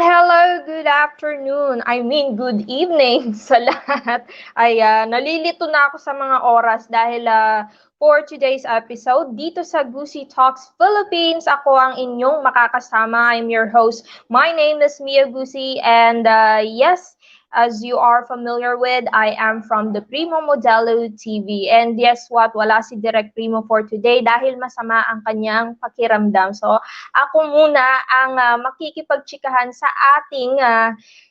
hello, good afternoon. I mean, good evening sa lahat. Ay, nalilito na ako sa mga oras dahil for today's episode, dito sa Gusi Talks Philippines, ako ang inyong makakasama. I'm your host. My name is Mia Gusi, and yes, as you are familiar with, I am from the Primo Modelo TV. And guess what? Wala si Direct Primo for today dahil masama ang kanyang pakiramdam. So, ako muna ang makikipagtsikahan sa ating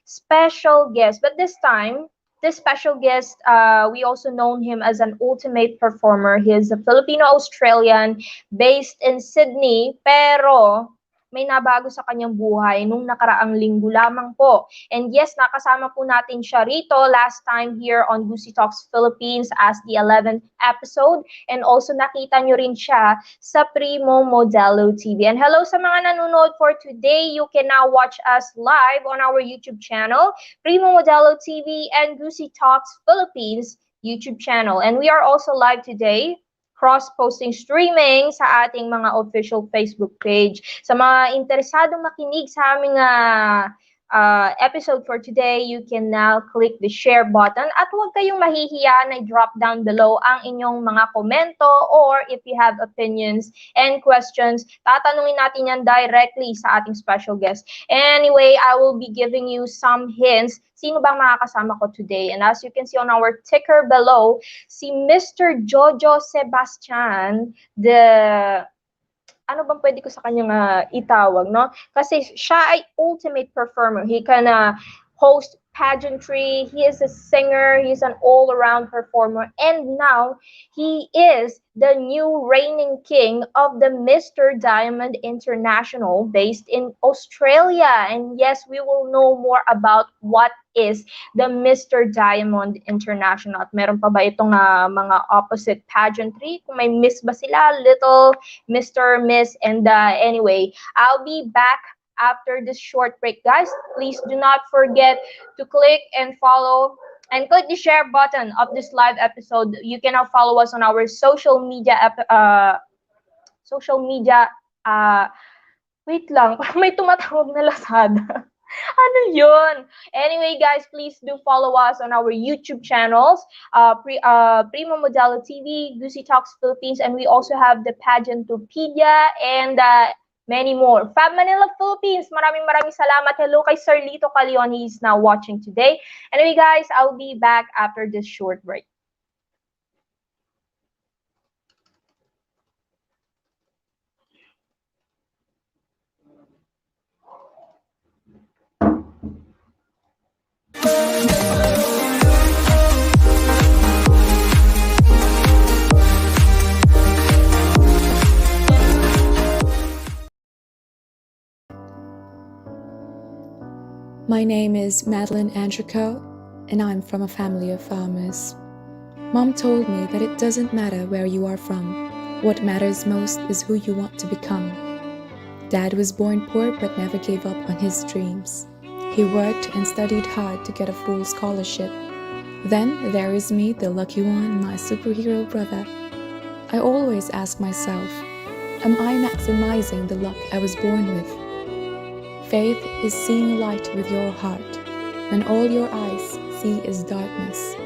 special guest. But this time, this special guest, we also known him as an ultimate performer. He is a Filipino-Australian based in Sydney, pero may nabago sa kanyang buhay nung nakaraang linggo lamang po. And yes, nakasama po natin siya rito last time here on Gusi Talks Philippines as the 11th episode. And also nakita nyo rin siya sa Primo Modelo TV. And hello sa mga nanonood for today. You can now watch us live on our YouTube channel, Primo Modelo TV and Gusi Talks Philippines YouTube channel. And we are also live today cross-posting streaming sa ating mga official Facebook page. Sa mga interesadong makinig sa aming episode for today, you can now click the share button at huwag kayong mahihiya na drop down below ang inyong mga komento or if you have opinions and questions, tatanungin natin yan directly sa ating special guest. Anyway, I will be giving you some hints. Sino bang makakasama ko today? And as you can see on our ticker below, si Mr. JOJO Sebastian, ano bang pwede ko sa kanyang itawag, no? Kasi siya ay ultimate performer. He can host pageantry, he is a singer, he's an all-around performer, and now he is the new reigning king of the Mr. Diamond International based in Australia. And yes, we will know more about what is the Mr. Diamond International. At meron pa ba itong mga opposite pageantry? Kung may miss ba sila? Little, Mr., Miss, and anyway, I'll be back after this short break, guys. Please do not forget to click and follow and click the share button of this live episode. You can now follow us on our social media wait lang, may tumatawag na Lazada. Ano yun? Anyway, guys, please do follow us on our YouTube channels, Primo Modelo TV, Gusi Talks Philippines, and we also have the Pageantopedia and many more. Fab Manila Philippines, maraming salamat. Hello kay Sir Lito Calion, he's now watching today. Anyway, guys, I'll be back after this short break. My name is Madeline Andrico, and I'm from a family of farmers. Mom told me that it doesn't matter where you are from. What matters most is who you want to become. Dad was born poor but never gave up on his dreams. He worked and studied hard to get a full scholarship. Then there is me, the lucky one, my superhero brother. I always ask myself, am I maximizing the luck I was born with? Faith is seeing light with your heart when all your eyes see is darkness.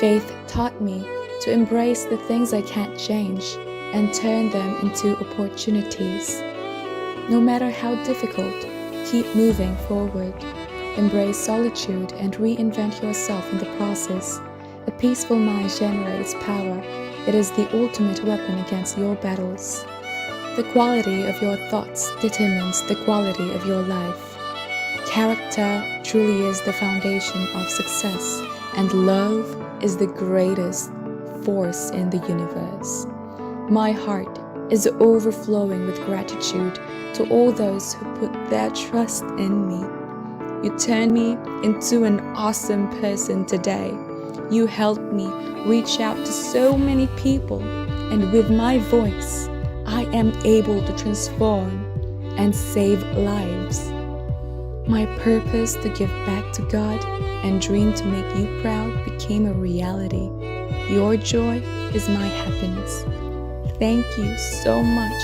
Faith taught me to embrace the things I can't change and turn them into opportunities. No matter how difficult, keep moving forward. Embrace solitude and reinvent yourself in the process. A peaceful mind generates power. It is the ultimate weapon against your battles. The quality of your thoughts determines the quality of your life. Character truly is the foundation of success, and love is the greatest force in the universe. My heart is overflowing with gratitude to all those who put their trust in me. You turned me into an awesome person today. You helped me reach out to so many people, and with my voice, I am able to transform and save lives. My purpose to give back to God and dream to make you proud became a reality. Your joy is my happiness. Thank you so much.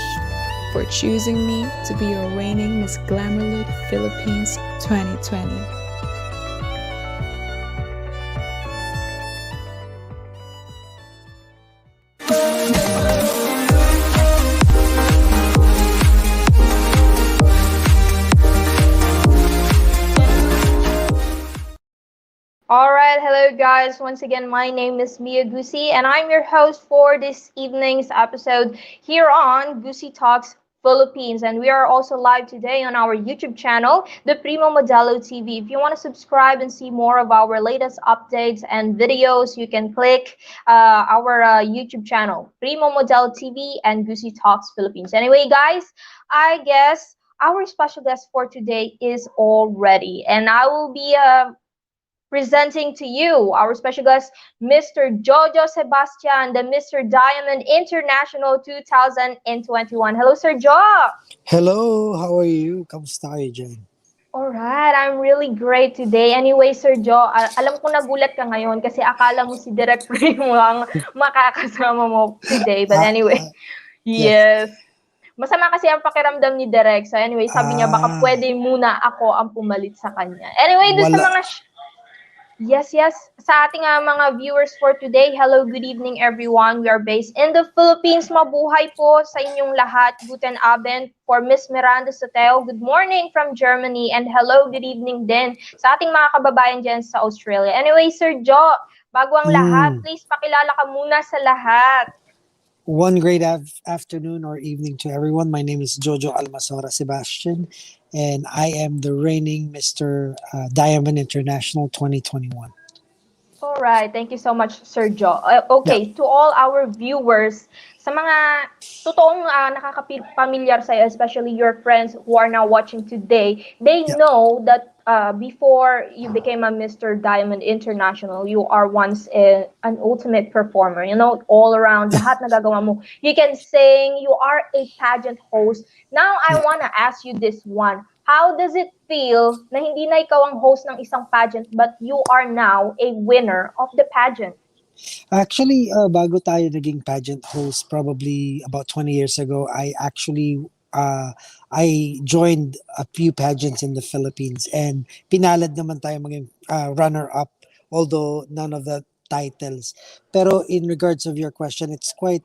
for choosing me to be your reigning Miss Glamour Look Philippines 2020. All right, hello guys. Once again, my name is Mia Gusi, and I'm your host for this evening's episode here on Gusi Talks Philippines. And we are also live today on our YouTube channel, the Primo Modelo TV. If you want to subscribe and see more of our latest updates and videos, you can click our YouTube channel, Primo Modelo TV and Gusi Talks Philippines. Anyway, guys, I guess our special guest for today is all ready, and I will be presenting to you our special guest, Mr. JOJO Sebastian, the Mr. Diamond International 2021. Hello, Sir Jo. Hello, how are you? Kamusta kayo dyan? Alright, I'm really great today. Anyway, Sir Jo, alam ko nagulat ka ngayon kasi akala mo si Direk Primo ang makakasama mo today. But anyway, yes. yes. Masama kasi ang pakiramdam ni Direk. So anyway, sabi niya baka pwede muna ako ang pumalit sa kanya. Anyway, doon sa mga Yes. Sa ating mga viewers for today, hello, good evening everyone. We are based in the Philippines. Mabuhay po sa inyong lahat. Guten Abend for Miss Miranda Soteo. Good morning from Germany. And hello, good evening din sa ating mga kababayan dyan sa Australia. Anyway, Sir Jo, bago ang lahat, please pakilala ka muna sa lahat. One great afternoon or evening to everyone. My name is JOJO Almasora Sebastian, and I am the reigning Mr. Diamond International 2021. All right, thank you so much, Sir Jo. Okay, to all our viewers, sa mga totoong nakakapamilyar sa'yo, especially your friends who are now watching today, they know that before you became a Mr. Diamond International, you are once an ultimate performer. You know, all around, lahat nagagawa mo. You can sing, you are a pageant host. Now, I want to ask you this one. How does it feel na hindi na ikaw ang host ng isang pageant but you are now a winner of the pageant? Actually, bago tayo naging pageant host, probably about 20 years ago, I joined a few pageants in the Philippines, and pinalad naman tayo maging runner-up, although none of the titles. Pero in regards of your question, it's quite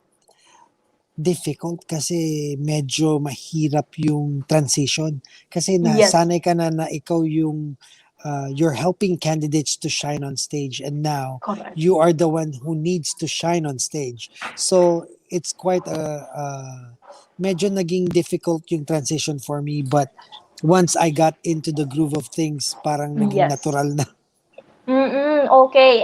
difficult kasi medyo mahirap yung transition. Kasi nasanay ka na ikaw yung you're helping candidates to shine on stage, and now you are the one who needs to shine on stage. So it's quite medyo naging difficult yung transition for me, but once I got into the groove of things, parang naging natural na. Okay.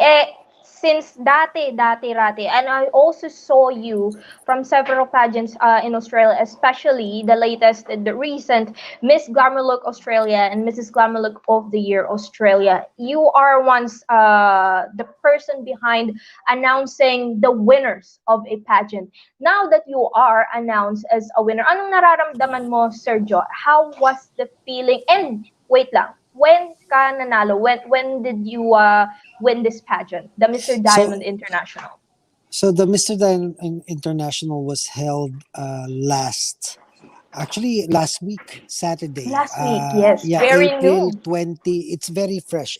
Since dati, and I also saw you from several pageants in Australia, especially the latest, the recent Miss Glamour Look Australia and Mrs. Glamour Look of the Year Australia. You are once the person behind announcing the winners of a pageant. Now that you are announced as a winner, anong nararamdaman mo, Sir Jo? How was the feeling? And wait lang, when ka nanalo? When did you win this pageant, the Mr. Diamond International? So the Mr. Diamond International was held last week, Saturday. Last week, yes. Yeah, very April new. 20. It's very fresh.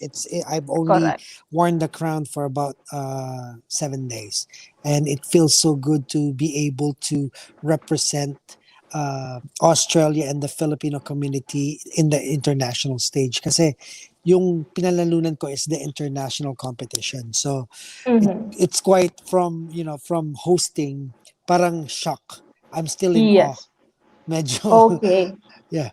I've only worn the crown for about 7 days, and it feels so good to be able to represent Australia and the Filipino community in the international stage. Kasi yung pinalalunan ko is the international competition. So it's quite from hosting, parang shock. I'm still in awe. Medyo. Okay. Yeah.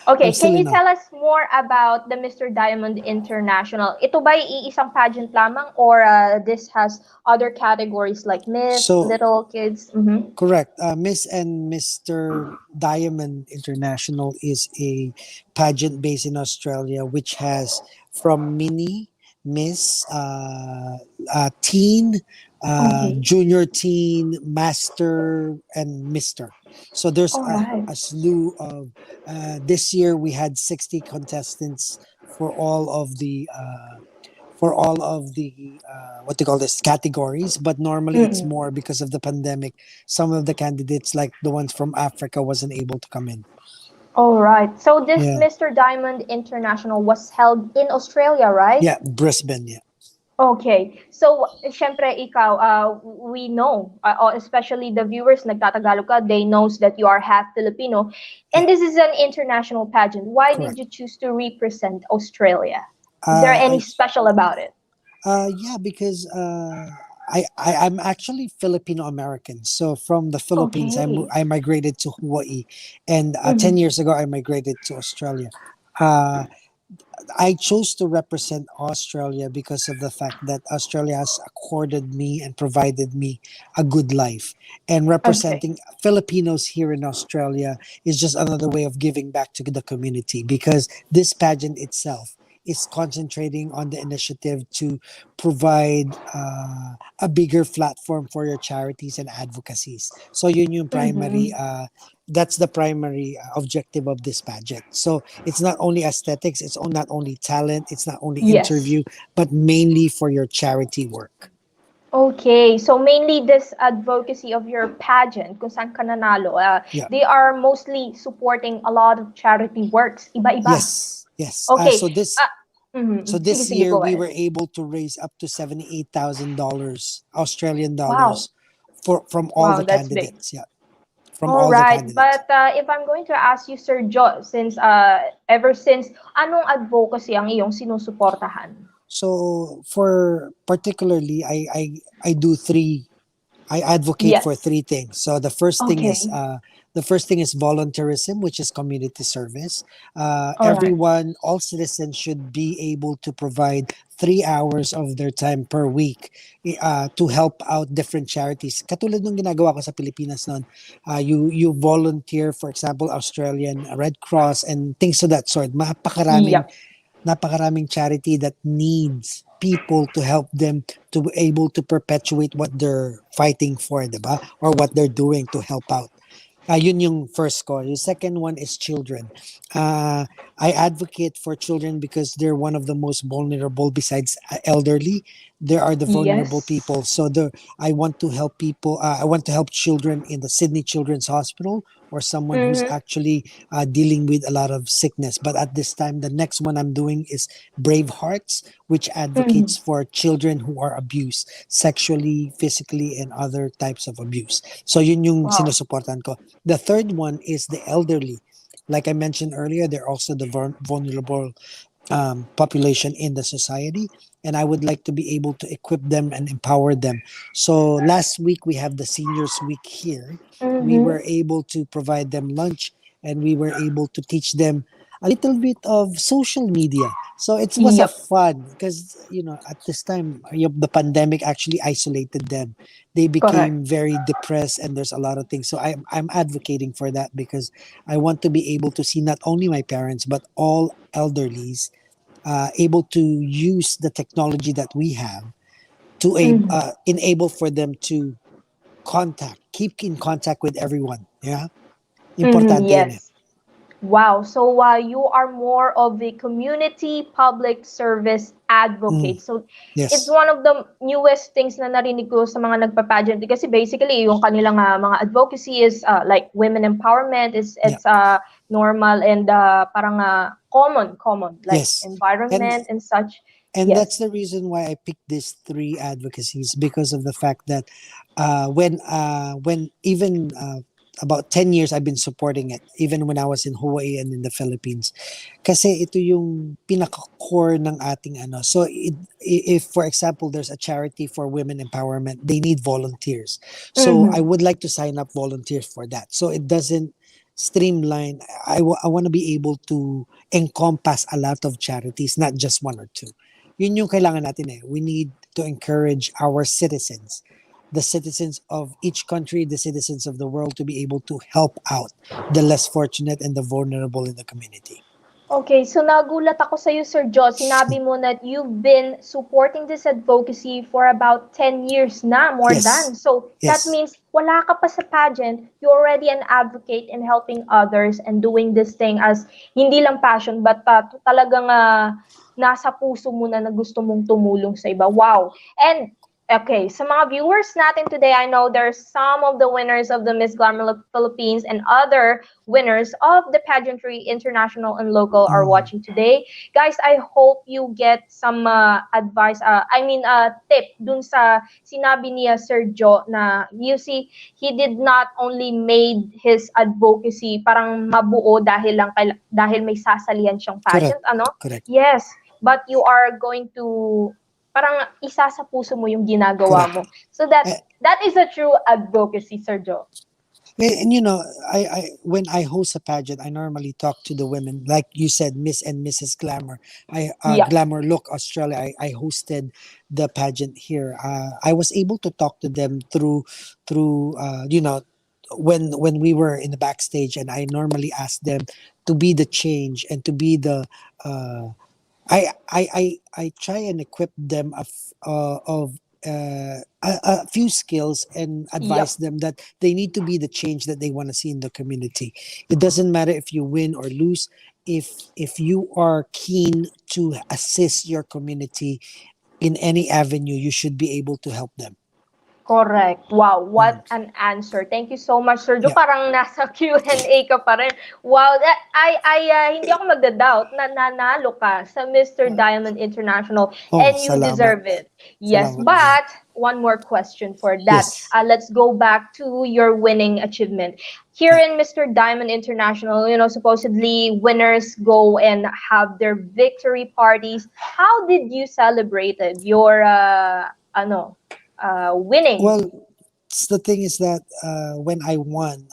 Okay, can you tell us more about the Mr. Diamond International? Ito ba iisang pageant lamang, or this has other categories like Miss, Little Kids? Correct. Miss and Mr. Diamond International is a pageant based in Australia, which has from mini, Miss, teen, junior teen, master, and Mr. So there's a slew of. This year we had 60 contestants for all of the for all of the what they call this categories, but normally it's more because of the pandemic. Some of the candidates, like the ones from Africa, wasn't able to come in. All right. So this Yeah, Mr. Diamond International was held in Australia, right? yeah, Brisbane. Yeah, Okay. So, syempre ikaw, we know, especially the viewers, nagtatagalog ka, they knows that you are half Filipino. And yeah, this is an international pageant. Why did correct. you choose to represent Australia? Is there Uh, any I special about it? yeah, because I'm actually Filipino American. So from the Philippines, Okay. I migrated to Hawaii, and Mhm. 10 years ago I migrated to Australia. Uh, I chose to represent Australia because of the fact that Australia has accorded me and provided me a good life. And Okay. representing Filipinos here in Australia is just another way of giving back to the community, because this pageant itself is concentrating on the initiative to provide a bigger platform for your charities and advocacies. So yun yung primary Mhm. that's the primary objective of this pageant. So it's not only aesthetics, it's not only talent, it's not only Yes. interview, but mainly for your charity work. Okay, so mainly this advocacy of your pageant, kung saan ka nanalo, Yeah. they are mostly supporting a lot of charity works, iba-iba. Yes. Yes. Okay, So sige, this sige, year go we ahead. were able to raise up to $78,000 Australian Wow, dollars for from all wow, the that's big. candidates. Yeah, from All all the right, candidates. but if I'm going to ask you, Sir Jo, since ever since, anong advocacy ang iyong sinusuportahan? So for particularly, I do three. I advocate for Yes. three things. So Okay. the first thing is volunteerism, which is community service. All right. All citizens should be able to provide 3 hours of their time per week to help out different charities. Katulad ng ginagawa ko sa Pilipinas noon, you volunteer, for example, Australian Red Cross and things of that sort. Yep. Napakaraming charity that needs people to help them to be able to perpetuate what they're fighting for, diba? Or what they're doing to help out. Yun yung first ko. The second one is children. Uh, I advocate for children because they're one of the most vulnerable besides elderly. There are the vulnerable Yes. people. So I want to help people. I want to help children in the Sydney Children's Hospital, or someone who's Mm-hmm. actually dealing with a lot of sickness. But at this time, the next one I'm doing is Brave Hearts, which advocates Mm-hmm. for children who are abused sexually, physically, and other types of abuse. So yun yung Wow. sinusuportan ko. The third one is the elderly. Like I mentioned earlier, they're also the vulnerable population in the society, and I would like to be able to equip them and empower them. So last week we have the seniors week here. We Mm-hmm. were able to provide them lunch, and we were able to teach them a little bit of social media. So it was a Yep. fun because at this time the pandemic actually isolated them. They Correct. became very depressed, and there's a lot of things. So I'm advocating for that because I want to be able to see not only my parents but all elderlies able to use the technology that we have to Mm-hmm. enable for them to keep in contact with everyone. Yeah, Mm-hmm. importante yun eh. Yes. Wow. So you are more of a community public service Mm, advocate. So it's yes, one of the newest things na narinig ko sa mga nagpa-pageant kasi basically yung kanilang mga advocacy is like women empowerment is yeah, it's normal and parang common like yes, and environment and such. that's Yes. the reason why I picked these three advocacies, because of the fact that when even about 10 years I've been supporting it, even when I was in Hawaii and in the Philippines. Kasi ito yung pinaka-core ng ating ano. So if for example there's a charity for women empowerment, they need volunteers. So I Mm-hmm. would like to sign up volunteers for that. So it doesn't streamline. I want to be able to encompass a lot of charities, not just one or two. Yun yung kailangan natin eh. We need to encourage our citizens, the citizens of each country, the citizens of the world, to be able to help out the less fortunate and the vulnerable in the community. Okay, so nagulat ako sa iyo, Sir Joe. Sinabi mo that you've been supporting this advocacy for about 10 years na, more than. Yes, So that yes, means wala ka pa sa pageant, you're already an advocate in helping others and doing this thing as hindi lang passion but talagang nasa puso mo na gusto mong tumulong sa iba. Wow. And okay, sa mga viewers natin today, I know there's some of the winners of the Miss Glamour Look Philippines and other winners of the pageantry, international and local, are watching today. Guys, I hope you get some advice, tip dun sa sinabi niya Sir Jo na, you see, he did not only made his advocacy parang mabuo dahil may sasalihan siyang pageant, Correct. Yes, but you are going to parang isa sa puso mo yung ginagawa mo. So that is a true advocacy, Sir Jo. And when I host a pageant, I normally talk to the women, like you said, Miss and Mrs. Glamour. Glamour Look Australia. I hosted the pageant here. I was able to talk to them through when we were in the backstage, and I normally ask them to be the change and to be the. I try and equip them of a few skills and advise them that they need to be the change that they want to see in the community. It doesn't matter if you win or lose. If you are keen to assist your community in any avenue, you should be able to help them. Correct. Wow, what an answer. Thank you so much, Sir Jo. Yeah. Parang nasa Q&A ka pa rin. Wow, hindi ako magda-doubt na nanalo ka sa Mr. Diamond International, and you salamat. deserve it. Yes, Salamat. but one more question for that. Yes. Let's go back to your winning achievement. Here in Mr. Diamond International, supposedly winners go and have their victory parties. How did you celebrate your winning? Well, the thing is that when I won,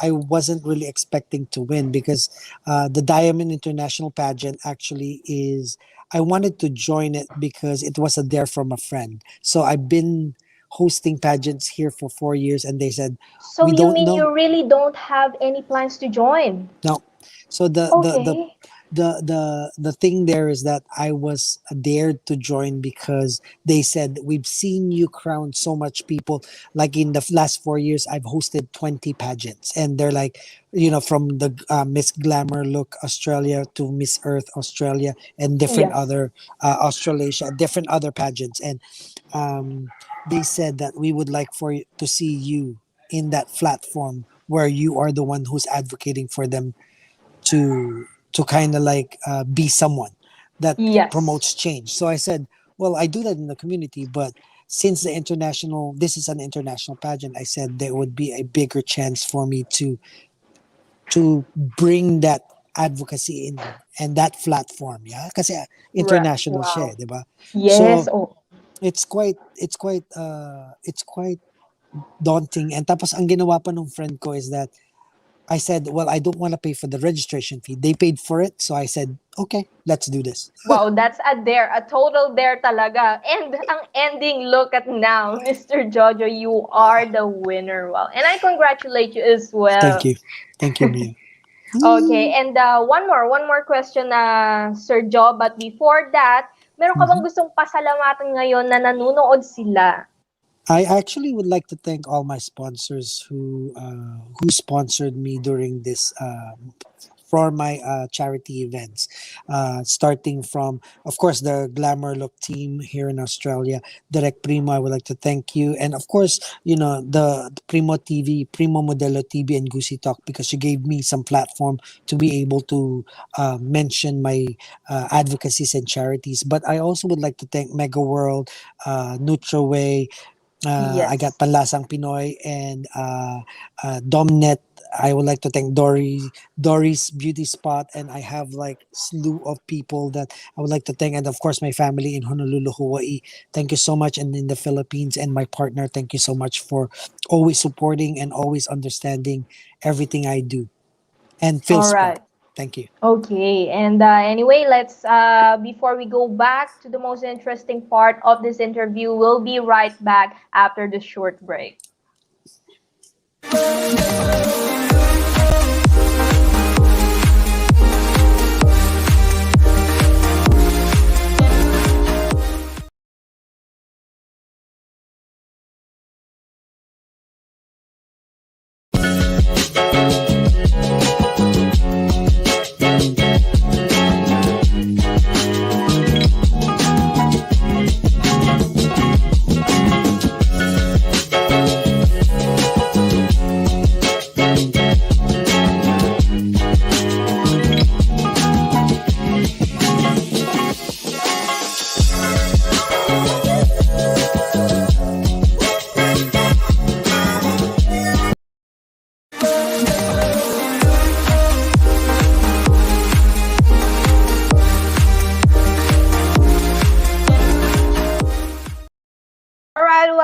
I wasn't really expecting to win because the Diamond International pageant actually is. I wanted to join it because it was a dare from a friend. So I've been hosting pageants here for 4 years, and they said, So we you don't mean know. you really don't have any plans to join? No. So Okay. the thing there is that I was dared to join because they said, we've seen you crown so much people. Like in the last 4 years, I've hosted 20 pageants, and they're like, from the Miss Glamour Look Australia to Miss Earth Australia and different Yes. other Australasia, different other pageants, and they said that we would like to see you in that platform where you are the one who's advocating for them to kind of like be someone that Yes. promotes change. So I said, well, I do that in the community, but since this is an international pageant, I said there would be a bigger chance for me to bring that advocacy in and that platform, yeah, kasi international Wow. siya, di ba? Yes. So it's quite daunting. And tapos ang ginawa pa ng friend ko is that I said, well, I don't want to pay for the registration fee. They paid for it. So I said, okay, let's do this. Wow, that's a total dare talaga. And ang ending, look at now, Mr. Jojo, you are the winner. Wow. And I congratulate you as well. Thank you. Thank you, Mia. Okay, and one more question, Sir Jo. But before that, meron ka bang gustong pasalamatan ngayon na nanonood sila? I actually would like to thank all my sponsors who sponsored me during this for my charity events, starting from, of course, the Glamour Look team here in Australia. Direct Primo, I would like to thank you, and of course, the Primo TV, Primo Modelo TV, and Gusi Talk, because you gave me some platform to be able to mention my advocacies and charities. But I also would like to thank Mega World, NutraWay. Yes. I got Panlasang Pinoy and Domnet. I would like to thank Dory's Beauty Spot, and I have like slew of people that I would like to thank, and of course my family in Honolulu, Hawaii. Thank you so much, and in the Philippines, and my partner. Thank you so much for always supporting and always understanding everything I do. And Phil All right. Thank you. Okay, and anyway, let's before we go back to the most interesting part of this interview, we'll be right back after the short break.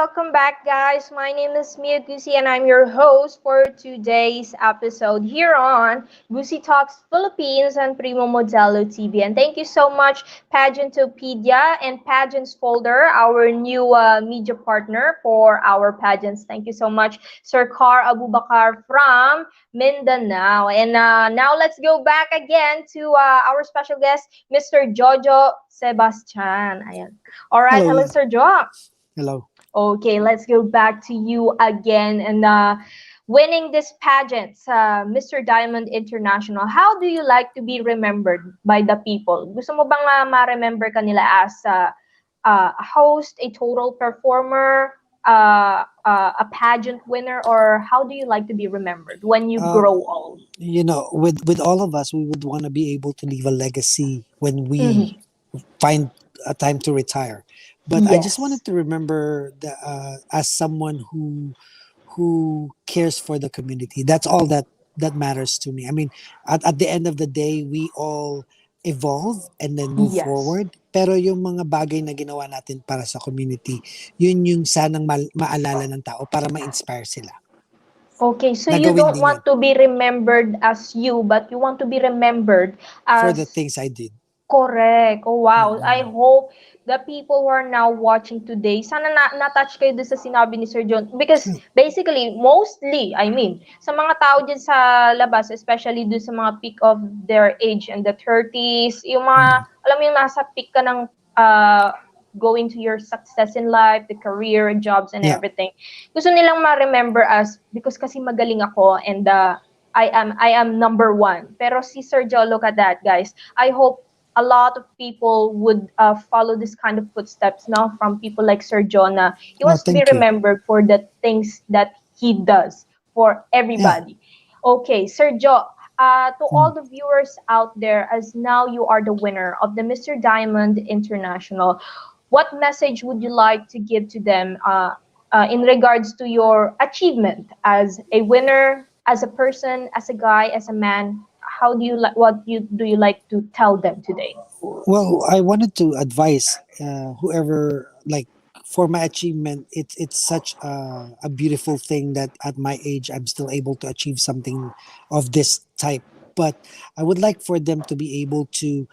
welcome back, guys. My name is Mia Gusi, and I'm your host for today's episode here on Gusi Talks Philippines and Primo Modelo TV. And thank you so much, Pageantopedia and Pageants Folder, our new media partner for our pageants. Thank you so much, Sir Car Abubakar from Mindanao. And now let's go back again to our special guest, Mr. JOJO Sebastian. Ayan. All right, hello, Hello. Sir Jo. Hello. Okay, let's go back to you again and winning this pageant, Mr. Diamond International. How do you like to be remembered by the people? Gusto mo bang ma-remember ka nila as a host, a total performer, a pageant winner, or how do you like to be remembered when you grow old? You know, with all of us, we would want to be able to leave a legacy when we find a time to retire. But I just Yes. wanted to remember as someone who cares for the community. That's all that matters to me. I mean, at the end of the day, we all evolve and then move Yes. forward. Pero yung mga bagay na ginawa natin para sa community, yun yung sanang maalala ng tao para ma-inspire sila. Okay, so Na you gawin don't din yun want to be remembered as you, but you want to be remembered for the as things I did. correct. Oh, wow. I Mm-mm. hope the people who are now watching today, sana na-touch kayo doon sa sinabi ni Sir John. Because basically, mostly, I mean, sa mga tao dyan sa labas, especially doon sa mga peak of their age and the 30s, yung mga, alam mo yung nasa peak ka ng going to your success in life, the career, jobs, and Yeah. everything. Gusto nilang ma-remember us because kasi magaling ako and I am number one. Pero si Sir Joe, look at that, guys. I hope a lot of people would follow this kind of footsteps now from people like Sir John. He Oh, wants to be thank you. remembered for the things that he does for Yeah. everybody. Okay, Sir Joe, to all the viewers out there, as now you are the winner of the Mr. Diamond International, what message would you like to give to them in regards to your achievement as a winner, as a person, as a guy, as a man? How do you like? Do you like to tell them today? Well, I wanted to advise whoever, like, for my achievement. It's such a beautiful thing that at my age I'm still able to achieve something of this type. But I would like for them to be able to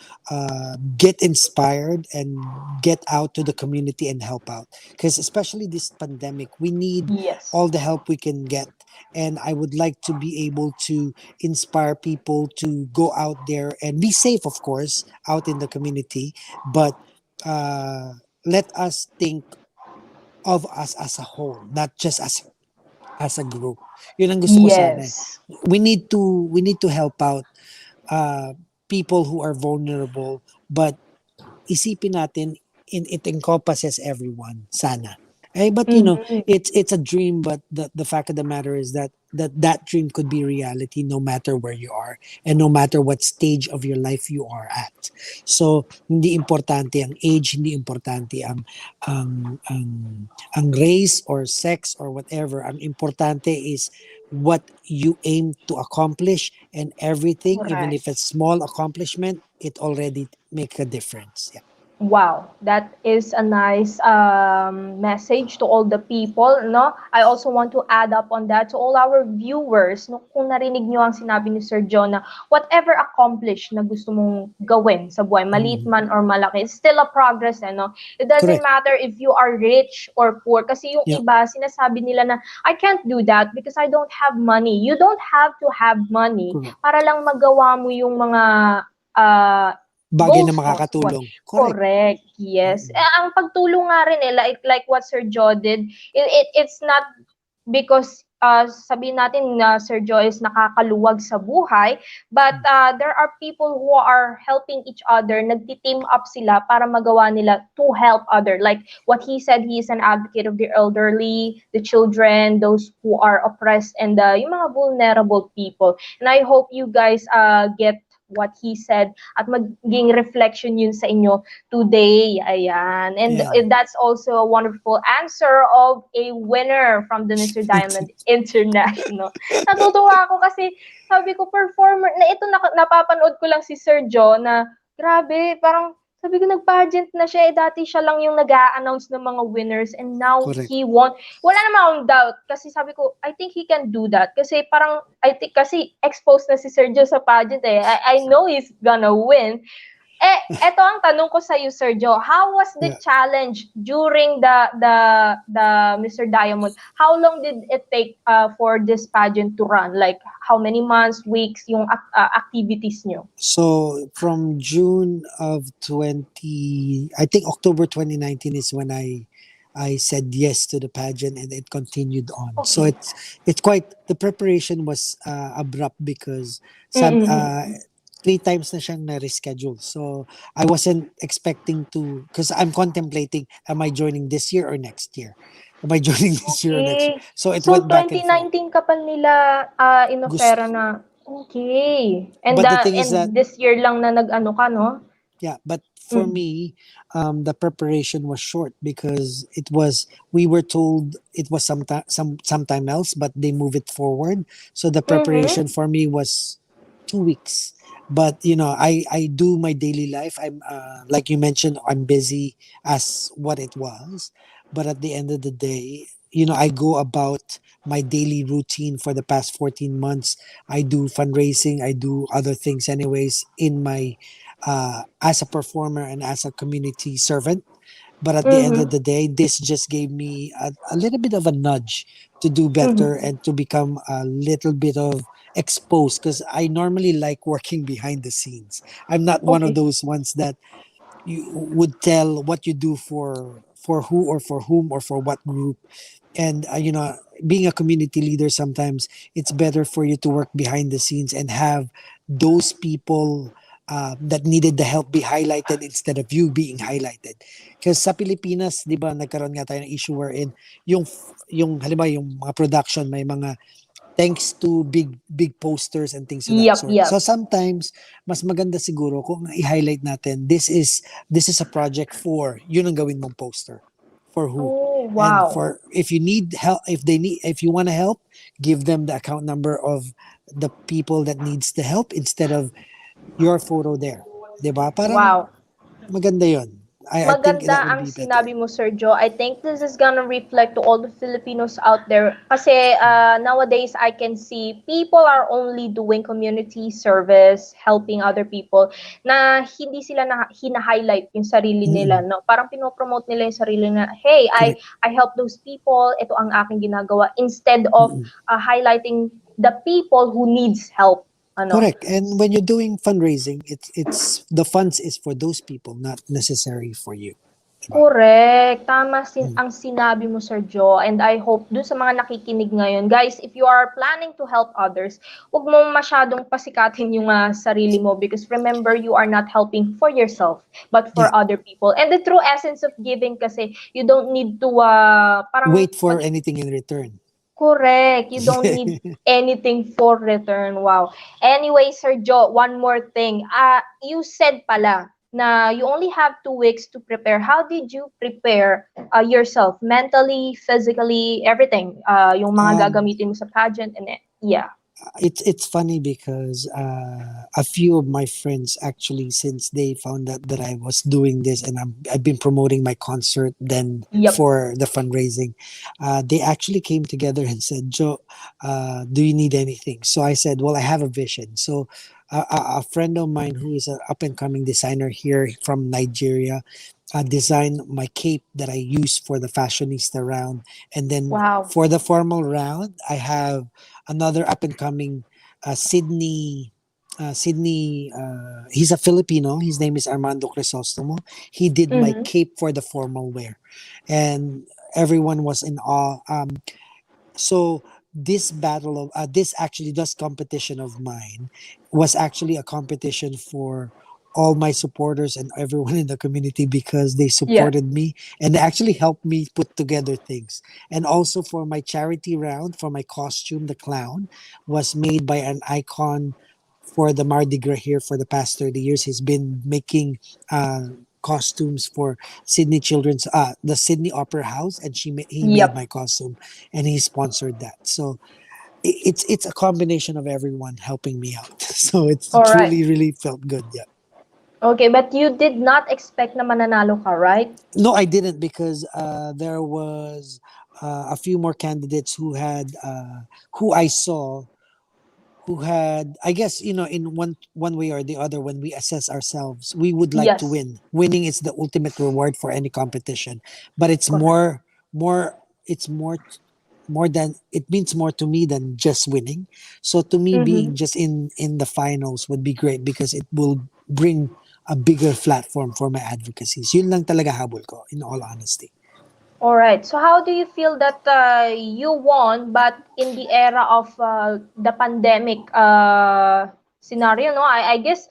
get inspired and get out to the community and help out. Because especially this pandemic, we need Yes. all the help we can get. And I would like to be able to inspire people to go out there and be safe, of course, out in the community. But let us think of us as a whole, not just as a group. Yun ang gusto ko sana. Yes. We need to help out people who are vulnerable, but isipin natin it encompasses everyone sana. But Mhm. it's a dream, but the fact of the matter is that dream could be reality no matter where you are and no matter what stage of your life you are at. So hindi importante ang age, hindi importante ang race or sex or whatever. Ang importante is what you aim to accomplish, and everything, even Correct. if it's small accomplishment, it already make a difference. Yeah. Wow, that is a nice message to all the people, no? I also want to add up on that to all our viewers, no? Kung narinig niyo ang sinabi ni Sir John na whatever accomplished na gusto mong gawin sa buhay, maliit man or malaki, it's still a progress, no? It doesn't Correct. matter if you are rich or poor. Kasi yung Yeah. iba, sinasabi nila na, I can't do that because I don't have money. You don't have to have money Correct. para lang magawa mo yung mga Bagay goals mo na sa buhay. makakatulong. Correct. Correct. Yes. Ang pagtulong nga rin like what Sir Joe did, it's not because sabihin natin na Sir Joe is nakakaluwag sa buhay, but there are people who are helping each other, nagti-team up sila para magawa nila to help other. Like what he said, he is an advocate of the elderly, the children, those who are oppressed, and yung mga vulnerable people. And I hope you guys get what he said at maging reflection yun sa inyo today. Ayan. And Yeah. that's also a wonderful answer of a winner from the Mr. Diamond International. Natutuwa ako kasi sabi ko performer na ito napapanood ko lang si Sir Joe na grabe, parang Sabi ko, nag-pageant na siya. Dati siya lang yung nag-a-announce ng mga winners and now Correct. he won. Wala naman akong doubt kasi sabi ko, I think he can do that. Kasi parang, I think kasi exposed na si Sergio sa pageant eh. I know he's gonna win. Eto ang tanong ko sa iyo, Sergio. How was the Yeah. challenge during the Mr. Diamond? How long did it take for this pageant to run? Like how many months, weeks, yung activities nyo? So from June of I think October 2019 is when I said yes to the pageant, and it continued on. So Okay. it's quite, the preparation was abrupt because Mm-mm. 3 times na siyang na-reschedule. So I wasn't expecting to, because I'm contemplating, am I joining this year or next year? Am I joining this year or next year? Okay. So it So went back and forth. 2019 ka pa nila inofera Gust- na. Okay. And but the thing is that, this year lang na nag-ano ka, no? yeah, but for Mm. me, the preparation was short because we were told it was sometime else, but they move it forward. So the Mm-hmm. preparation for me was 2 weeks. But I do my daily life. I'm like you mentioned, I'm busy as what it was. But at the end of the day, I go about my daily routine for the past 14 months. I do fundraising. I do other things, anyways, in my as a performer and as a community servant. But at the end of Mm-hmm. the day, this just gave me a little bit of a nudge to do better Mm-hmm. and to become a little bit of exposed, because I normally like working behind the scenes. I'm not one of Okay. those ones that you would tell what you do for who or for whom or for what group. And being a community leader, sometimes it's better for you to work behind the scenes and have those people that needed the help be highlighted instead of you being highlighted. Because sa Pilipinas, di ba, nagkaroon nga tayo ng issue wherein yung halimbawa yung mga production may mga thanks to big posters and things of that Yep, sort. So yep. sometimes mas maganda siguro kung i-highlight natin, this is a project for, yun ang gawin mong poster. For who? Oh, And wow. for, if you need help, if you want to help, give them the account number of the people that needs the help instead of your photo there. 'Di ba? Parang Wow. maganda 'yon. I think that Maganda would ang be better. sinabi mo, Sergio. I think this is gonna reflect to all the Filipinos out there. Kasi nowadays, I can see people are only doing community service, helping other people, na hindi sila hina-highlight yung sarili nila. Mm-mm. No? Parang pinopromote nila yung sarili na, hey, Correct. I help those people, ito ang aking ginagawa, instead of Mm-mm. highlighting the people who needs help. Ano? Correct. And when you're doing fundraising, it's the funds is for those people, not necessary for you. Diba? Correct. Tama Mm. ang sinabi mo, Sir Joe. And I hope dun sa mga nakikinig ngayon, guys, if you are planning to help others, huwag mo masyadong pasikatin yung sarili mo because remember, you are not helping for yourself, but for Yeah. other people. And the true essence of giving kasi, you don't need to parang Wait for anything in return. correct. You don't need anything for return. Wow. Anyway, Sir Joe, one more thing. You said pala na you only have 2 weeks to prepare. How did you prepare yourself mentally, physically, everything? Yung mga Um, gagamitin mo sa pageant and yeah. it's funny because a few of my friends, actually, since they found out that I was doing this and I've been promoting my concert then Yep. for the fundraising, they actually came together and said, Joe, do you need anything? So I said, well, I have a vision. So a friend of mine who is an up and coming designer here from Nigeria designed my cape that I use for the fashionista round. And then Wow. for the formal round, I have another up and coming Sydney. He's a Filipino. His name is Armando Crisostomo. He did my Mm-hmm. cape for the formal wear, and everyone was in awe. So this competition of mine was actually a competition for all my supporters and everyone in the community because they Yeah. supported me and they actually helped me put together things. And also for my charity round, for my costume, the clown was made by an icon for the Mardi Gras here for the past 30 years. He's been making costumes for the Sydney Opera House, and he made Yep. my costume, and he sponsored that. So it's a combination of everyone helping me out. So it's All right. truly really felt good. Yeah. Okay, but you did not expect na mananalo ka, right? No, I didn't, because there was a few more candidates who I saw, who had, I guess, in one way or the other, when we assess ourselves, we would like to Yes, win. Winning is the ultimate reward for any competition, but it's correct. more it's more than, it means more to me than just winning. So to me, being Mm-hmm. just in the finals would be great, because it will bring a bigger platform for my advocacies. Yun lang talaga habol ko, in all honesty. All right. So how do you feel that you won, but in the era of the pandemic scenario? No, I guess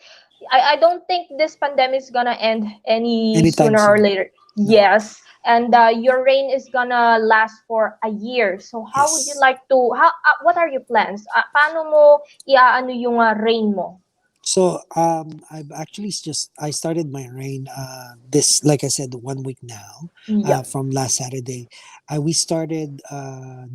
I don't think this pandemic is gonna end any Anytime sooner or soon. later. No. Yes, and your reign is gonna last for a year. So how would you Yes. like to? How? What are your plans? Paano mo iaano yung reign mo? So I've actually just I started my reign this, like I said, 1 week now, Yep. from last Saturday. We started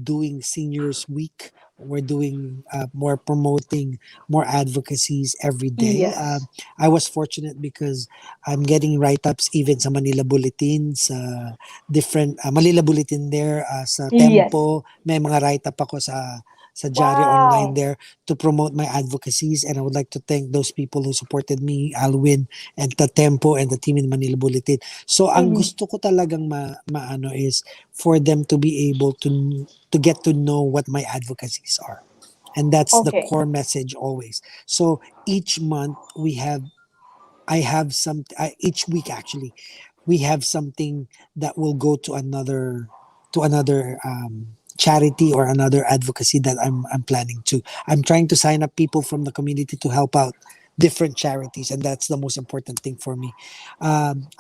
doing seniors week. We're doing more promoting, more advocacies every day. Yes. I was fortunate because I'm getting write-ups even sa Manila Bulletin, sa different Manila Bulletin there, sa Yes. Tempo, may mga write-up ako sa Diaryo Online Wow. there to promote my advocacies. And I would like to thank those people who supported me, Alwin and the Tempo and the team in Manila Bulletin. So ang Mm-hmm. gusto ko talagang maano is for them to be able to get to know what my advocacies are. And that's the Okay. core message always. So each month I have some each week actually we have something that will go to another charity or another advocacy that I'm planning to. I'm trying to sign up people from the community to help out different charities, and that's the most important thing for me.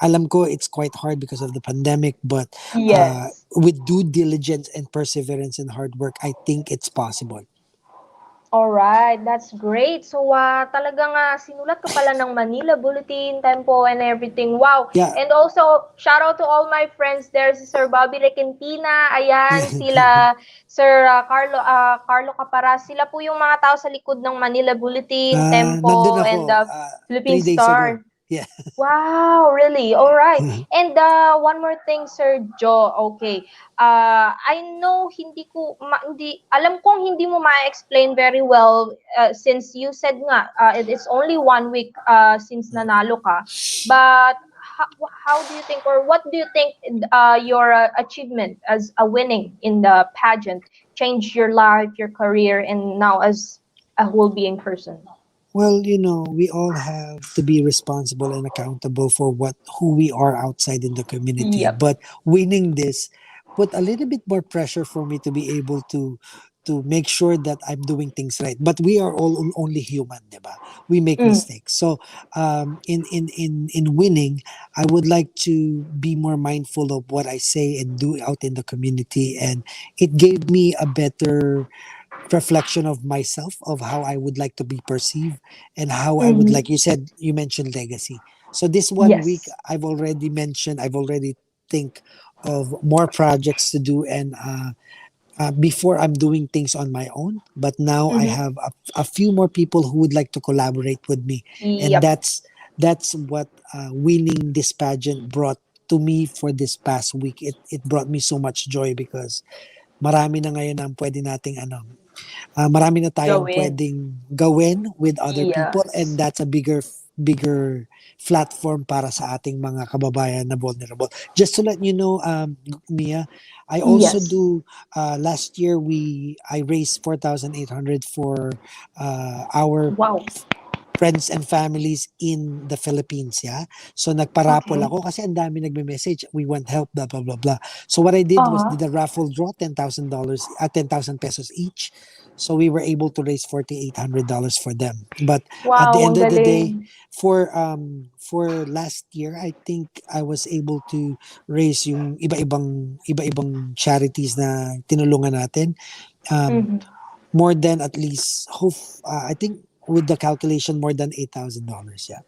Alam ko it's quite hard because of the pandemic, but Yes. with due diligence and perseverance and hard work, I think it's possible. Alright, that's great. So, talagang sinulat ka pala ng Manila Bulletin, Tempo, and everything. Wow! Yeah. And also, shout out to all my friends there, si Sir Bobby Requentina, ayan, sila Sir Carlo Caparas. Sila po yung mga tao sa likod ng Manila Bulletin, Nandun Tempo, ako and Philippine 3 days ago. Star. Yeah. Wow, really? All right. And one more thing, Sir Joe. Okay. I know hindi alam kong hindi mo ma-explain very well since you said nga it's only 1 week since nanalo ka. But how do you think, or what do you think your achievement as a winning in the pageant changed your life, your career, and now as a whole being person? Well, we all have to be responsible and accountable for who we are outside in the community. Yep. But winning this put a little bit more pressure for me to be able to make sure that I'm doing things right. But we are all only human, diba? We make Mm. mistakes. So in winning, I would like to be more mindful of what I say and do out in the community, and it gave me a better reflection of myself, of how I would like to be perceived, and how I would, like Mhm. you said, you mentioned legacy. So this 1 week, Yes. I've already think of more projects to do, and before I'm doing things on my own, but now I Mhm. have a few more people who would like to collaborate with me, and Yep. that's what winning this pageant brought to me for this past week. It brought me so much joy, because marami na ngayon ang pwede nating marami na tayong Gawin. pwedeng gawin with other people, and Yes. that's a bigger platform para sa ating mga kababayan na vulnerable. Just to let you know, Mia, I also Yes. do last year I raised 4,800 for our Wow. friends and families in the Philippines, yeah. So nagparapol Okay. ako kasi ang dami nagme-message, we want help, blah blah blah blah. So what I did was Uh-huh. did a raffle draw, $10,000, 10,000 pesos each. So we were able to raise $4,800 for them. But at the Wow, end ang of the galing. day, for last year, I think I was able to raise yung iba-ibang charities na tinulungan natin. Um, Mhm. More than, at least, I think with the calculation, more than $8,000. Yeah.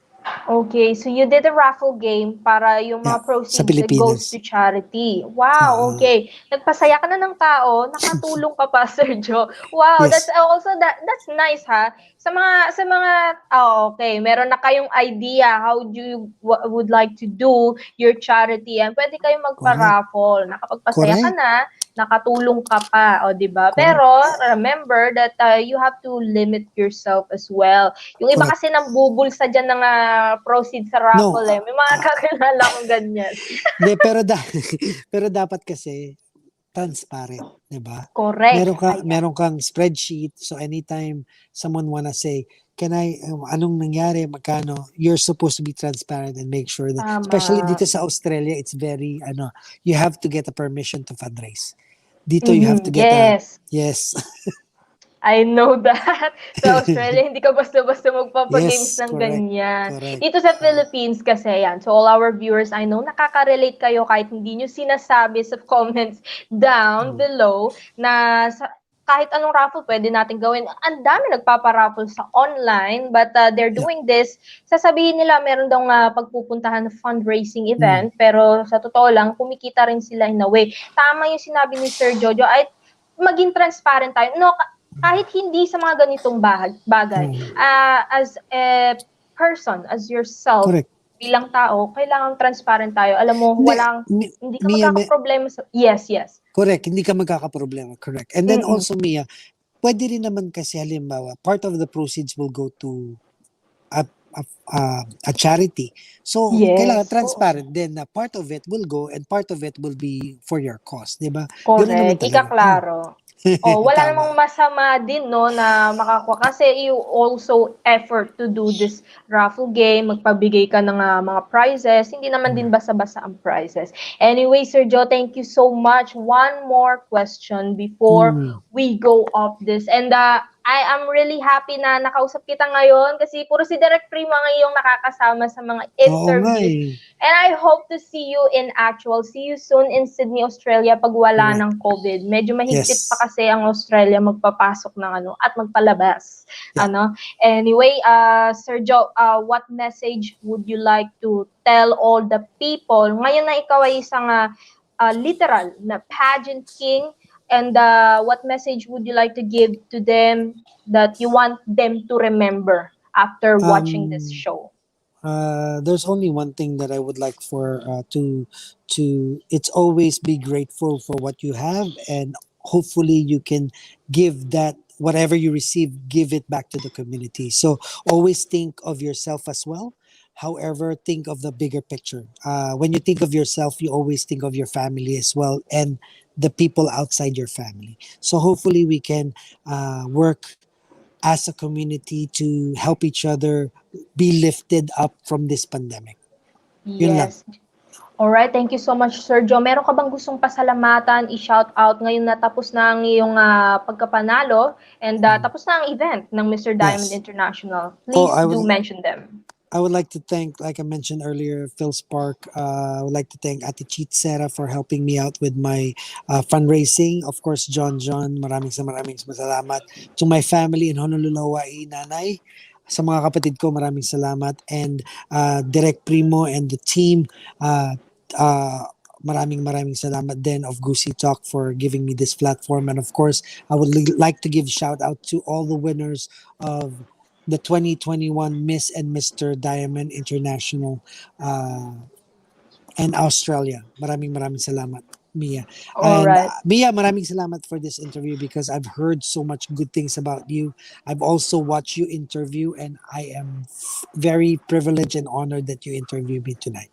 Okay, so you did a raffle game para yung Yeah, mga sa proceeds goes to Pilipinas. charity. Wow, Ah, okay. Nagpasaya ka na ng tao, nakatulong ka pa, Sergio. Wow, that's yes, also that's nice ha. Sa mga okay, meron na kayong idea how do you would like to do your charity and pwede kayong correct. magpa-raffle. Nakapagpasaya ka Correct. na, nakatulong ka pa, o 'di ba? Correct. Pero remember that you have to limit yourself as well. Yung iba Correct. kasi nambubulsa diyan ng proceeds sa No, raffle eh. May mga kakilala akong ganyan. hindi, pero pero dapat kasi transparent, 'di ba? Correct. Ayan. Meron kang spreadsheet, so anytime someone wanna say, "Can I anong nangyari, magkano?" You're supposed to be transparent and make sure that, especially Tama. dito sa Australia, it's very you have to get a permission to fundraise. Dito you have to Mhm. get a Yes. yes. I know that. Sa Australia, hindi ka basta-basta magpapagames Yes, ng correct. ganyan. Correct. Dito sa Philippines kasi yan. So all our viewers, I know, nakaka-relate kayo kahit hindi nyo sinasabi sa comments down Mm. below na kahit anong raffle pwede natin gawin. Ang dami nagpaparaffle sa online, but they're Yeah. doing this. Sasabihin nila meron daw pagpupuntahan na fundraising Mm. event, pero sa totoo lang, kumikita rin sila in a way. Tama yung sinabi ni Sir Jojo, ay maging transparent tayo. No, kahit hindi sa mga ganitong bagay, Mm. as a person, as yourself, Correct. bilang tao, kailangan transparent tayo. Alam mo, Hindi, hindi ka Mia, magkakaproblema sa... Yes, yes. correct, hindi ka magkakaproblema, correct. And then Mm-mm. also, Mia, pwede rin naman kasi halimbawa, part of the proceeds will go to a charity. So, kailangan Yes, oo. transparent din na part of it will go and part of it will be for your cause, di ba? Ganun naman Correct, talaga. ikaklaro. Oh, wala namang Tama. masama din no na makakuha kasi you also effort to do this raffle game, magpabigay ka ng mga prizes, hindi naman din basta-basta ang prizes. Anyway, Sir Joe, thank you so much. One more question before Mm. we go off this. And I am really happy na nakausap kita ngayon kasi puro si Direk Prima ngayong nakakasama sa mga Oo nga interviews. eh. And I hope to see you in actual. See you soon in Sydney, Australia pag wala Correct. ng COVID. Medyo mahigpit Yes. pa kasi ang Australia magpapasok ng at magpalabas. Yeah. Anyway, Sir Joe, what message would you like to tell all the people? Ngayon na ikaw ay isang literal na pageant king, and what message would you like to give to them that you want them to remember after watching this show? There's only one thing that I would like for to it's always be grateful for what you have, and hopefully you can give that whatever you receive, give it back to the community. So always think of yourself as well. However, think of the bigger picture. When you think of yourself, you always think of your family as well and the people outside your family. So hopefully we can work as a community to help each other be lifted up from this pandemic. Yun lang. Yes. Alright, thank you so much, Sir Joe. Meron ka bang gustong pasalamatan, i-shout out ngayon na tapos na ang iyong pagkapanalo and tapos na ang event ng Mr. Diamond Yes. International? Please do mention them. I would like to thank, like I mentioned earlier, Phil Spark. I would like to thank Ate Cheat Sera for helping me out with my fundraising. Of course, John, maraming salamat. To my family in Honolulu, Hawaii, Nanay. Sa mga kapatid ko, maraming salamat. And Direk Primo and the team, maraming salamat din of Gusi Talk for giving me this platform. And of course, I would like to give shout out to all the winners of the 2021 Miss and Mr. Diamond International and Australia. Maraming salamat, Mia. All And right. Mia, maraming salamat for this interview because I've heard so much good things about you. I've also watched you interview and I am very privileged and honored that you interviewed me tonight.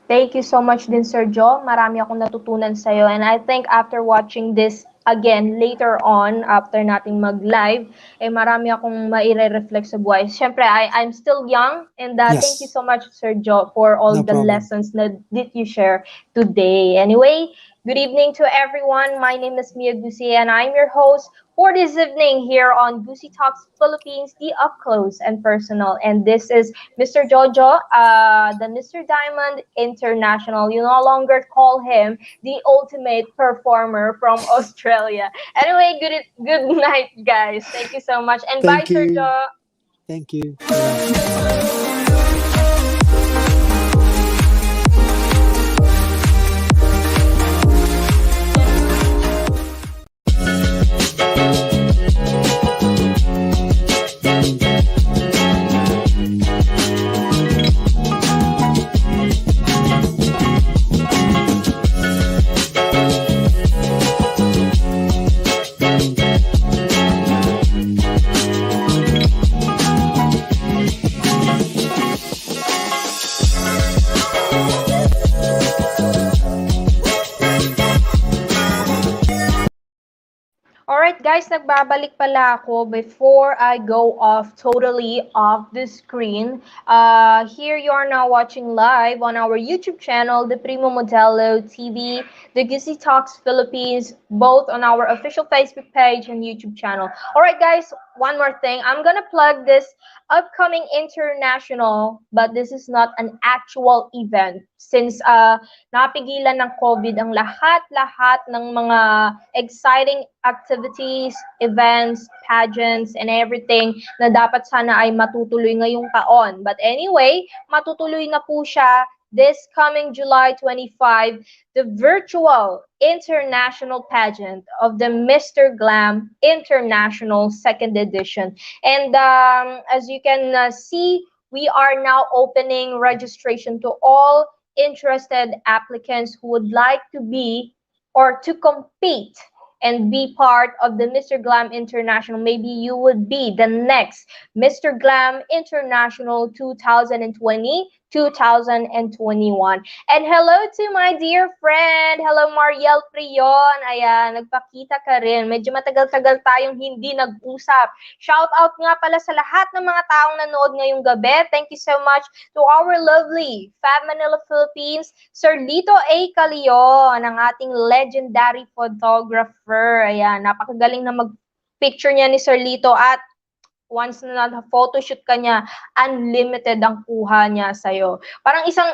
Thank you so much din, Sir Joe. Marami akong natutunan sa'yo. And I think after watching this again later on, after nating mag-live, marami akong maire-reflect sa buhay. Siyempre, I'm still young and thank you so much, Sir Joe, for all the lessons that you share today. Anyway, good evening to everyone. My name is Mia Gusi and I'm your host for this evening here on Gusi Talks Philippines, the Up Close and Personal. And this is Mr. Jojo, the Mr. Diamond International. You no longer call him the ultimate performer from Australia. Anyway, good night, guys. Thank you so much. And bye, Sir Jo. Thank you. Alright guys, nagbabalik pala ako before I go totally off the screen. Here you are now watching live on our YouTube channel, the Primo Modelo TV, the Gusi Talks Philippines, both on our official Facebook page and YouTube channel. Alright guys, one more thing. I'm gonna plug this upcoming international, but this is not an actual event since napigilan ng COVID ang lahat-lahat ng mga exciting activities, events, pageants, and everything na dapat sana ay matutuloy ngayong taon. But anyway, matutuloy na po siya this coming July 25, the virtual international pageant of the Mr. Glam International 2nd edition. And as you can see, we are now opening registration to all interested applicants who would like to be or to compete and be part of the Mr. Glam International. Maybe you would be the next Mr. Glam International 2020, 2021. And hello to my dear friend. Hello, Mariel Prion. Ayan, nagpakita ka rin. Medyo matagal-tagal tayong hindi nag-usap. Shout out nga pala sa lahat ng mga taong nanood ngayong gabi. Thank you so much to our lovely Fab Manila Philippines, Sir Lito A. Calion, ang ating legendary photographer. Ayan, napakagaling na mag-picture niya ni Sir Lito at once na photoshoot ka niya, unlimited ang kuha niya sa'yo. Parang isang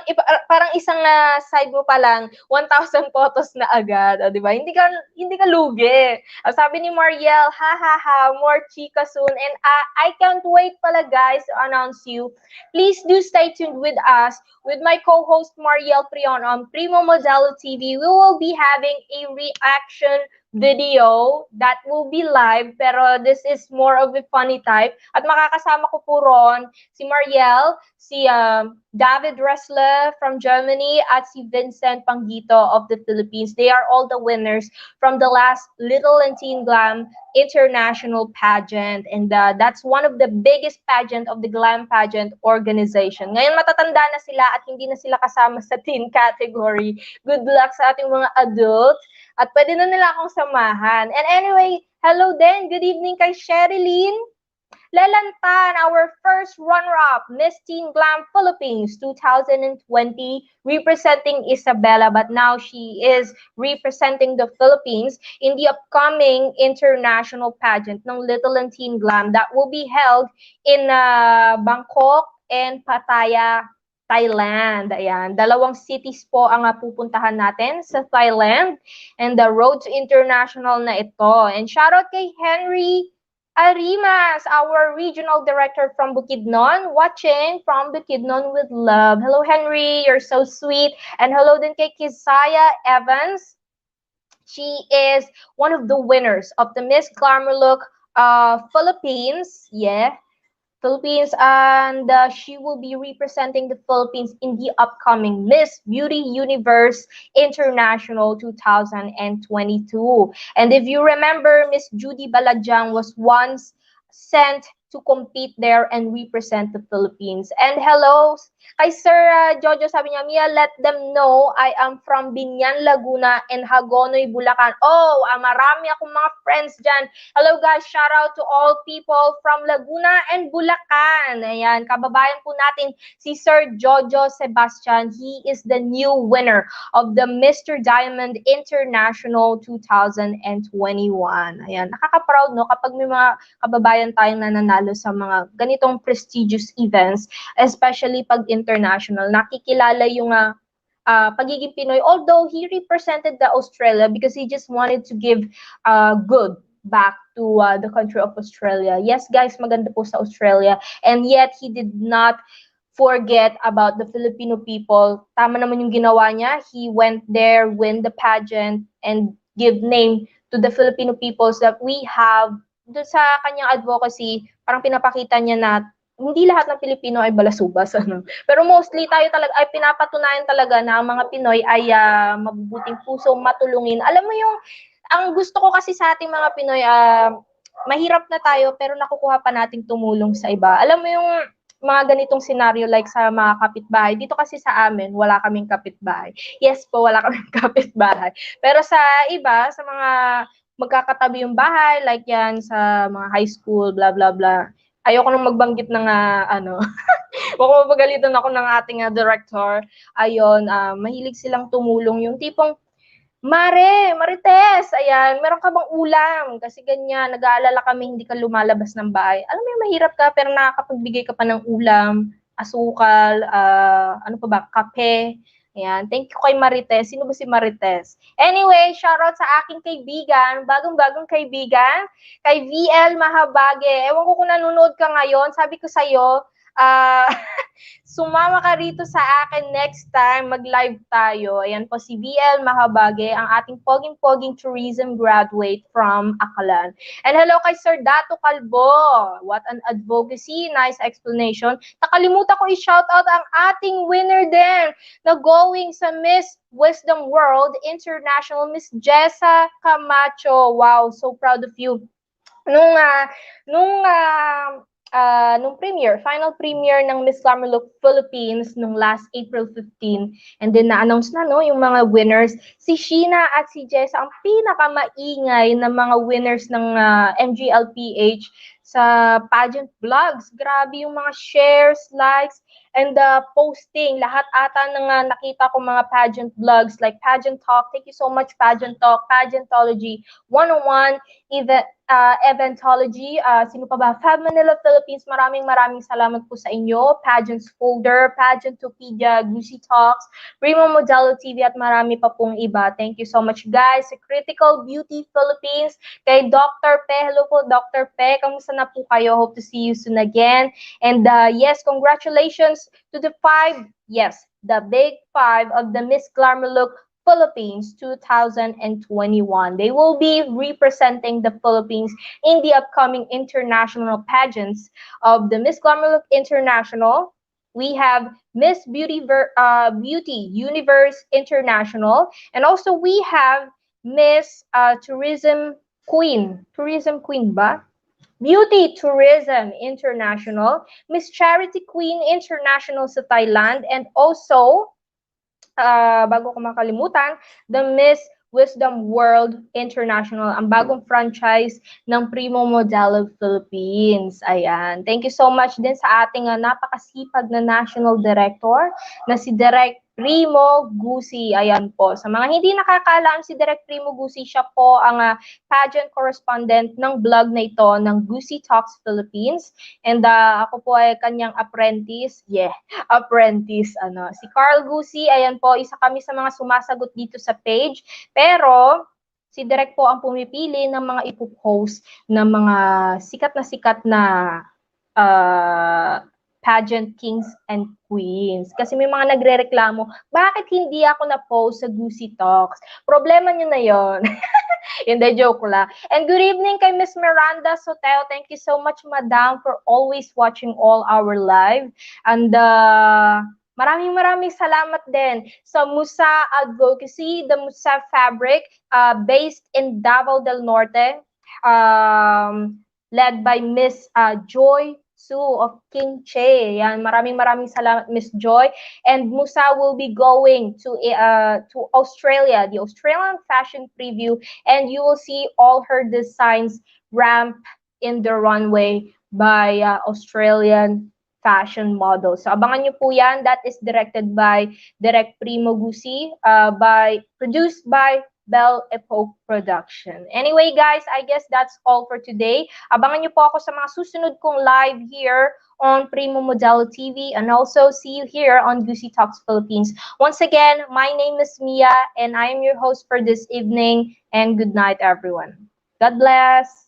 side mo pa lang, 1,000 photos na agad. O, diba? Hindi ka lugi. Sabi ni Mariel, ha ha ha, more chika soon. And I can't wait pala guys to announce you. Please do stay tuned with us, with my co-host Mariel Prion on Primo Modelo TV. We will be having a reaction video that will be live, pero this is more of a funny type. At makakasama ko po ron si Mariel, si David Ressler from Germany, at si Vincent Panggito of the Philippines. They are all the winners from the last Little and Teen Glam International Pageant. And that's one of the biggest pageant of the Glam Pageant organization. Ngayon matatanda na sila at hindi na sila kasama sa teen category. Good luck sa ating mga adults. At pwede na nila akong samahan. And anyway, hello din. Good evening kay Sherilyn Lelantan, our first runner-up, Miss Teen Glam Philippines 2020, representing Isabela, but now she is representing the Philippines in the upcoming international pageant ng Little and Teen Glam that will be held in Bangkok and Pattaya, Thailand. Ayan, dalawang cities po ang pupuntahan natin sa Thailand, and the road to international na ito. And shoutout kay Henry Arimas, our regional director from Bukidnon, watching from Bukidnon with love. Hello Henry, you're so sweet. And hello din kay Kisaya Evans. She is one of the winners of the Miss Glamour Look Philippines. Yeah. Philippines, and she will be representing the Philippines in the upcoming Miss Beauty Universe International 2022. And if you remember, Miss Judy Balajang was once sent to compete there and represent the Philippines. And hello kay Sir Jojo, sabi niya, Mia, let them know I am from Binyan, Laguna and Hagonoy, Bulacan. Oh, marami akong mga friends dyan. Hello guys, shout out to all people from Laguna and Bulacan. Ayan, kababayan po natin si Sir Jojo Sebastian. He is the new winner of the Mr. Diamond International 2021. Ayan, nakaka-proud no kapag may mga kababayan tayong nananalo sa mga ganitong prestigious events, especially pag international. Nakikilala yung pagiging Pinoy, although he represented the Australia because he just wanted to give good back to the country of Australia. Yes guys, maganda po sa Australia, and yet he did not forget about the Filipino people. Tama naman yung ginawa niya. He went there, win the pageant, and give name to the Filipino peoples that we have. Doon sa kanyang advocacy, parang pinapakita niya na hindi lahat ng Pilipino ay balasubas. Pero mostly tayo talaga ay pinapatunayan talaga na ang mga Pinoy ay mabubuting puso, matulungin. Alam mo yung, ang gusto ko kasi sa ating mga Pinoy, mahirap na tayo pero nakukuha pa nating tumulong sa iba. Alam mo yung mga ganitong scenario like sa mga kapitbahay. Dito kasi sa amin, wala kaming kapitbahay. Yes po, wala kaming kapitbahay. Pero sa iba, sa mga magkakatabi yung bahay, like yan sa mga high school, blah, blah, blah. Ayoko nang magbanggit ng baka mapagalitan ako ng ating director. Ayun, mahilig silang tumulong. Yung tipong, Marites, ayan, meron ka bang ulam? Kasi ganyan, nag-aalala kami, hindi ka lumalabas ng bahay. Alam mo yung mahirap ka, pero nakakapagbigay ka pa ng ulam, asukal, ano pa ba, kape. Ayan, thank you kay Marites. Sino ba si Marites? Anyway, shoutout sa aking kaibigan, bagong-bagong kaibigan, kay VL Mahabage. Ewan ko kung nanonood ka ngayon, sabi ko sa'yo, sumama ka rito sa akin next time, mag-live tayo. Ayan po si VL Mahabage, ang ating poging-poging tourism graduate from Aklan. And hello kay Sir Dato Calbo. What an advocacy, nice explanation. Nakalimutan ko i-shoutout ang ating winner din na going sa Miss Wisdom World International, Miss Jessa Camacho. Wow, so proud of you. Nung final premiere ng Miss Glamour Look Philippines nung last April 15, and then na-announce na yung mga winners. Si Sheena at si Jessa ang pinakamaingay na mga winners ng MGLPH sa pageant vlogs. Grabe yung mga shares, likes, and posting. Lahat ata ng nakita ko mga pageant vlogs like Pageant Talk. Thank you so much, Pageant Talk, Pageantology 101, Eventology, sino pa ba? Fab Manila Philippines, maraming salamat po sa inyo. Pageants Folder, Pageantopedia, Gusi Talks, Primo Modelo TV, at marami pa pong iba. Thank you so much, guys. Sa Critical Beauty Philippines, kay Dr. Pe. Hello po, Dr. Pe. Kamusta na po kayo? Hope to see you soon again. And yes, congratulations to the the big five of the Miss Glamour Look Philippines 2021. They will be representing the Philippines in the upcoming international pageants of the Miss Glamour Look International. We have Miss Beauty Universe International, and also we have Miss Tourism Queen ba? Beauty Tourism International, Miss Charity Queen International sa Thailand, and also bago ko makalimutan, the Miss Wisdom World International, ang bagong franchise ng Primo Modelo Philippines. Ayan. Thank you so much din sa ating napakasipag na National Director na si Direk Primo Gusi. Ayan po. Sa mga hindi nakakaalam, si Direk Primo Gusi, siya po ang pageant correspondent ng blog na ito ng GUSITALKS Philippines. And ako po ay kanyang apprentice. Apprentice. Si Carl Gusi, ayan po, isa kami sa mga sumasagot dito sa page. Pero si Direk po ang pumipili ng mga ipopost ng mga sikat na pageant kings and queens. Kasi may mga nagre-reklamo, bakit hindi ako na-post sa Gusi Talks? Problema nyo na yon. Hindi, joke lang. And good evening kay Miss Miranda Soteo. Thank you so much, Madam, for always watching all our live. And maraming salamat din sa Musa Advocacy, the Musa Fabric, based in Davao del Norte, led by Miss Joy Sue of King Che. Yan, maraming salamat, Miss Joy. And Musa will be going to Australia, the Australian fashion preview, and you will see all her designs ramp in the runway by Australian fashion models. So abangan nyo po yan. That is directed by Direk Primo Gusi, produced by Belle Epoque Production. Anyway, guys, I guess that's all for today. Abangan nyo po ako sa mga susunod kong live here on Primo Modelo TV, and also see you here on Gusi Talks Philippines. Once again, my name is Mia, and I am your host for this evening, and good night, everyone. God bless!